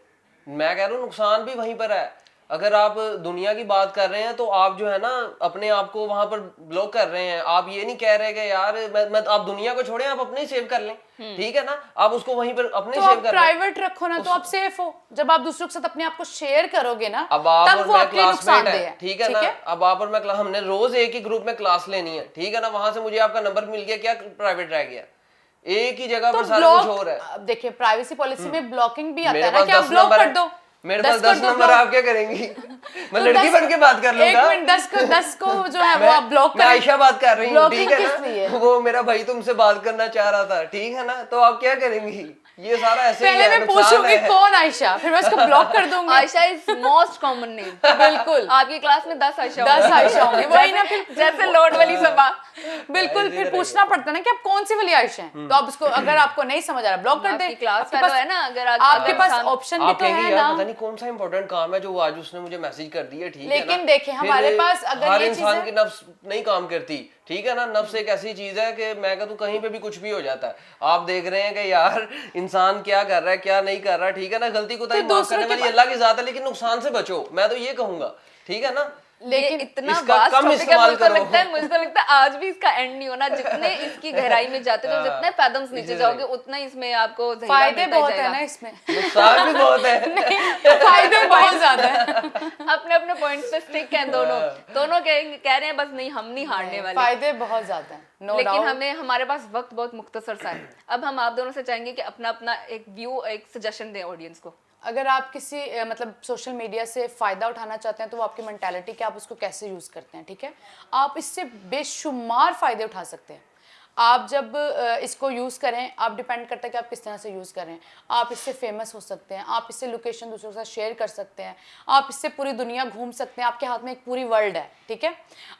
मैं कह रहा हूँ नुकसान भी वहीं पर है। अगर आप दुनिया की बात कर रहे हैं तो आप जो है ना अपने आप को वहां पर ब्लॉक कर रहे हैं। आप ये नहीं कह रहे कि यार मैं आप दुनिया को छोड़ें, आप अपने ही सेव कर लें, ठीक है ना, आप उसको वहीं पर अपने तो सेव आप कर लें। प्राइवेट रखो ना, तो आप सेफ हो। जब आप दूसरों के साथ अपने आप को शेयर करोगे ना, अब आप तब और वो मैं आपके लिए क्लासमेट नुकसानदेह है, ठीक है ना, अब आप और मैं हमने रोज एक ही ग्रुप में क्लास लेनी है, ठीक है ना, वहां से मुझे आपका नंबर मिल गया, क्या प्राइवेट रह गया? एक ही जगह तो पर सारा कुछ हो रहा है। अब देखिए प्राइवेसी पॉलिसी में ब्लॉकिंग भी आता मेरे है ना पास कि आप 10 ब्लॉक नंबर कर है। दो। मेरे पास 10 कर दो नंबर, block। आप क्या करेंगी? मैं तो लड़की 10 बन के बात कर लूंगा। एक मिनट, 10 को जो है वो आप ब्लॉक मैं करें। आयशा बात कर रही हूँ, ब्लॉकिंग ठीक है किस लिए? ना, वो मेरा भाई तुमसे बात करना चाह रहा था, ठीक है ना, तो आप क्या करेंगी? ये सारा ऐसे ही पहले है, मैं नुकसान पूछूंगी है। कौन आयशा, फिर मैं उसको ब्लॉक कर दूंगी। Ayesha is most common name. बिल्कुल। आपकी क्लास में 10 आयशा 10 आयशा होंगी, वही ना फिर जैसे लोड वाली सभा। बिल्कुल, फिर पूछना पड़ता है ना कि आप कौन सी वाली आयशा हैं। तो आप उसको अगर आपको नहीं समझ आ रहा ब्लॉक कर दे। आपकी क्लास आपके फेलो पास- है ना, अगर आपके पास इंसान- ऑप्शन भी आप तो कहेंगे है यार ना। पता नहीं कौन सा इंपॉर्टेंट काम है जो आज उसने मुझे मैसेज कर दिया, ठीक है ना। लेकिन देखिए, फिर हमारे पास अगर हर ये इंसान चीजें- की नफ्स नहीं काम करती, ठीक है ना, नफ्स एक ऐसी चीज है कि मैं कहता हूँ कहीं पे भी कुछ भी हो जाता है। आप देख रहे हैं कि यार इंसान क्या कर रहा है क्या नहीं कर रहा, ठीक है ना, गलती को माफ दूसरों करने के वाली अल्लाह की जात है, लेकिन नुकसान से बचो, मैं तो ये कहूंगा, ठीक है ना। लेकिन ये इतना इसका वास्ट कम टॉपिक है, इस्तेमाल मुझे तो करो। लगता है आज भी इसका एंड नहीं होना। जितने इसकी गहराई में जाते जाओ, जितने पैदम्स नीचे जाओगे, उतना इसमें आपको जहीरा फायदे मिलता ही बहुत है जाएगा। ना इसमें। नुकसान भी बहुत है। फायदे बहुत ज्यादा है। अपने अपने पॉइंट्स पे स्टिक हैं दोनों। दोनों कह रहे हैं बस नहीं, हम नहीं हारने वाले। फायदे बहुत ज्यादा है, नो लेकिन डाउट। हमें हमारे पास वक्त बहुत मुख्तसर सा है। अब हम आप दोनों से चाहेंगे कि अपना अपना एक व्यू, एक सजेशन दें ऑडियंस को। अगर आप किसी मतलब सोशल मीडिया से फ़ायदा उठाना चाहते हैं तो वो आपकी मेंटालिटी कि आप उसको कैसे यूज़ करते हैं, ठीक है। आप इससे बेशुमार फ़ायदे उठा सकते हैं। आप जब इसको यूज़ करें, आप डिपेंड करता है कि आप किस तरह से यूज़ करें। आप इससे फेमस हो सकते हैं, आप इससे लोकेशन दूसरों के साथ शेयर कर सकते हैं, आप इससे पूरी दुनिया घूम सकते हैं, आपके हाथ में एक पूरी वर्ल्ड है, ठीक है।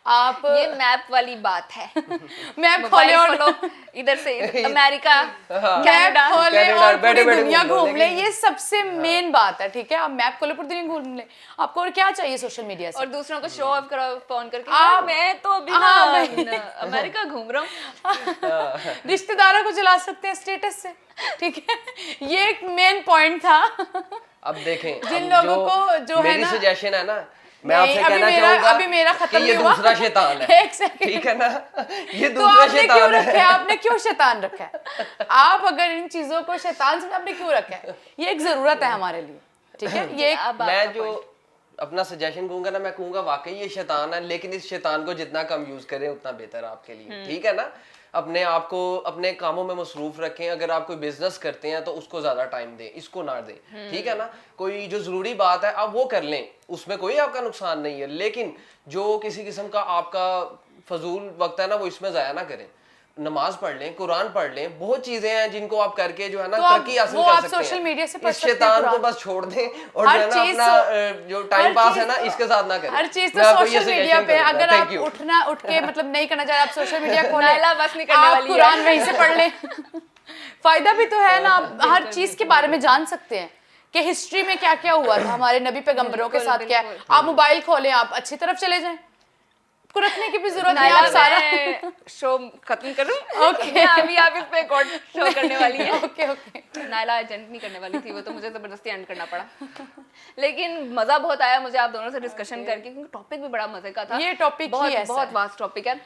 आप ये मैप वाली बात है। मैप खोले और खोलो, इधर से अमेरिका, मैप कनाडा, खोले कनाडा, और पूरी बैठे-बैठे दुनिया घूम लो, घूम ले, लेकिन- ये सबसे मेन बात है, ठीक है। आप मैप खोले पूरी दुनिया घूम ले, आपको और क्या चाहिए सोशल मीडिया से। और दूसरों को शो ऑफ करो फोन करके, आप- यार मैं तो अभी हाँ, ना अमेरिका घूम रहा हूँ। रिश्तेदारों को जला सकते हैं स्टेटस से, ठीक है। ये एक मेन पॉइंट था। अब देखें, जिन अब लोगों को जो है मेरी ना, सजेशन है ना, मैं नहीं, आपसे अभी कहना मेरा- चाहूंगा अभी मेरा खत्म कि ये नहीं हुआ। दूसरा शैतान है। एक सेकंड। ठीक है ना, ये तो दूसरा आपने क्यों शैतान रखा है? है। आपने क्यों शैतान रखा है? आप अगर इन चीजों को शैतान से आपने क्यों रखा है? ये एक जरूरत है हमारे लिए, ठीक है। ये एक अब मैं आपका जो point। अपना सजेशन दूंगा ना, मैं कहूंगा वाकई ये शैतान है, लेकिन इस शैतान को जितना कम यूज करें उतना बेहतर आपके लिए, ठीक है ना। अपने आप को अपने कामों में मसरूफ रखें। अगर आप कोई बिजनेस करते हैं तो उसको ज्यादा टाइम दें, इसको ना दें, ठीक है ना। कोई जो जरूरी बात है आप वो कर लें, उसमें कोई आपका नुकसान नहीं है, लेकिन जो किसी किस्म का आपका फजूल वक्त है ना, वो इसमें जाया ना करें। नमाज पढ़ लें, कुरान पढ़ लें, बहुत चीजें हैं जिनको आप करके जो है ना तो आप- तरक्की हासिल वो कर आप सकते सोशल हैं। मीडिया से पढ़ इस सकते हैं शैतान को कुरान। बस छोड़ दें और हर जो है ना चीज़ अपना तो- जो हर टाइम पास है चीज़ ना, तो- इसके साथ ना करें। हर चीज मैं तो आपको ये सोशल मीडिया suggestion पे, करूंगा। अगर Thank आप you. उठ के मतलब नहीं करना चाह रहे, आप सोशल मीडिया खोलें, नायला बस नहीं करने आप वाली है। कुरान वहीं से पढ़ लें। फायदा भी तो है ना, आप हर चीज के बारे में जान सकते हैं कि हिस्ट्री में क्या क्या हुआ था, हमारे नबी पैगंबरों के बिल्कुल, साथ क्या है। बिल्कुल। आप मोबाइल खोलें, आप अच्छी तरफ चले जाएं, को रखने की भी जरूरत नहीं, नायला आप सारा मैं शो खत्म करूं? Okay. मैं अभी आप इस पे एक और शो करने वाली है। Okay okay. नायला एजेंट नहीं करने वाली थी, वो तो मुझे जबरदस्ती एंड करना पड़ा। लेकिन मजा बहुत आया मुझे आप दोनों से डिस्कशन करके, क्योंकि टॉपिक भी बड़ा मजे का था। ये topic ही बहुत ऐसा बहुत है। वास्ट टॉपिक है,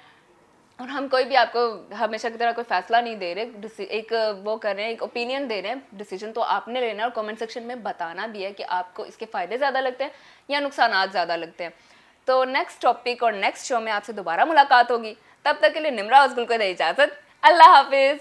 और हम कोई भी आपको हमेशा की तरह कोई फैसला नहीं दे रहे, एक वो कर रहे हैं, एक ओपिनियन दे रहे हैं। डिसीजन तो आपने लेना है, और कमेंट सेक्शन में बताना भी है कि आपको इसके फायदे ज़्यादा लगते हैं या नुकसान ज़्यादा लगते हैं। तो नेक्स्ट टॉपिक और नेक्स्ट शो में आपसे दोबारा मुलाकात होगी। तब तक के लिए निम्रा उज़गुल को दे इजाज़त। अल्लाह हाफिज़।